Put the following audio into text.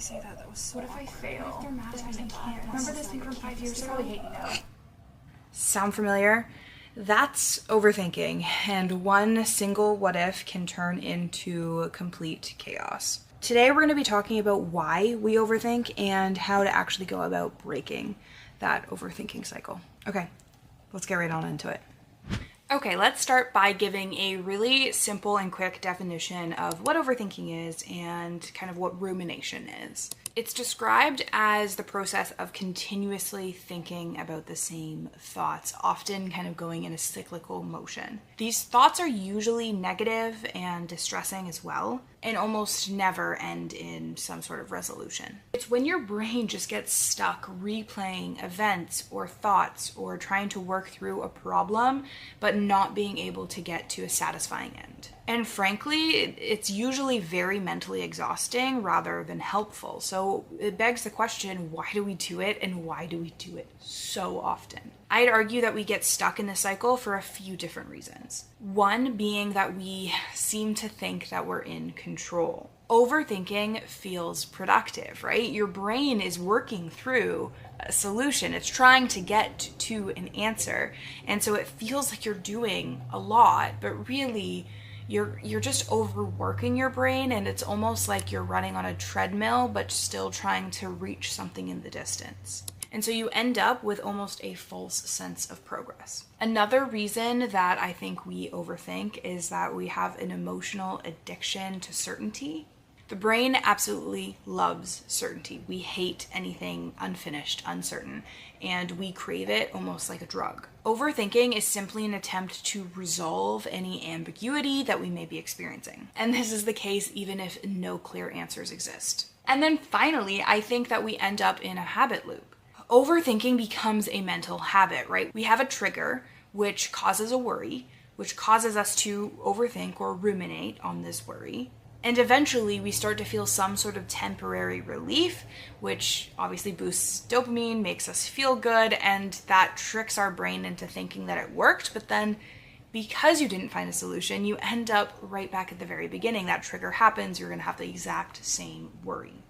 Say that was so. What if I fail? What if they're mad at me? I can't. Remember this thing from 5 years ago? I hate you now. Sound familiar? That's overthinking, and one single what if can turn into complete chaos. Today we're going to be talking about why we overthink and how to actually go about breaking that overthinking cycle. Okay, let's get right on into it. Okay, let's start by giving a really simple and quick definition of what overthinking is and kind of what rumination is. It's described as the process of continuously thinking about the same thoughts, often kind of going in a cyclical motion. These thoughts are usually negative and distressing as well, and almost never end in some sort of resolution. It's when your brain just gets stuck replaying events or thoughts or trying to work through a problem, but not being able to get to a satisfying end. And frankly, it's usually very mentally exhausting rather than helpful. So it begs the question, why do we do it and why do we do it so often? I'd argue that we get stuck in this cycle for a few different reasons. One being that we seem to think that we're in control. Overthinking feels productive, right? Your brain is working through a solution. It's trying to get to an answer. And so it feels like you're doing a lot, but really you're just overworking your brain, and it's almost like you're running on a treadmill but still trying to reach something in the distance. And so you end up with almost a false sense of progress. Another reason that I think we overthink is that we have an emotional addiction to certainty. The brain absolutely loves certainty. We hate anything unfinished, uncertain, and we crave it almost like a drug. Overthinking is simply an attempt to resolve any ambiguity that we may be experiencing. And this is the case even if no clear answers exist. And then finally, I think that we end up in a habit loop. Overthinking becomes a mental habit, right? We have a trigger which causes a worry, which causes us to overthink or ruminate on this worry. And eventually we start to feel some sort of temporary relief, which obviously boosts dopamine, makes us feel good, and that tricks our brain into thinking that it worked. But then because you didn't find a solution, you end up right back at the very beginning. That trigger happens, you're going to have the exact same worry.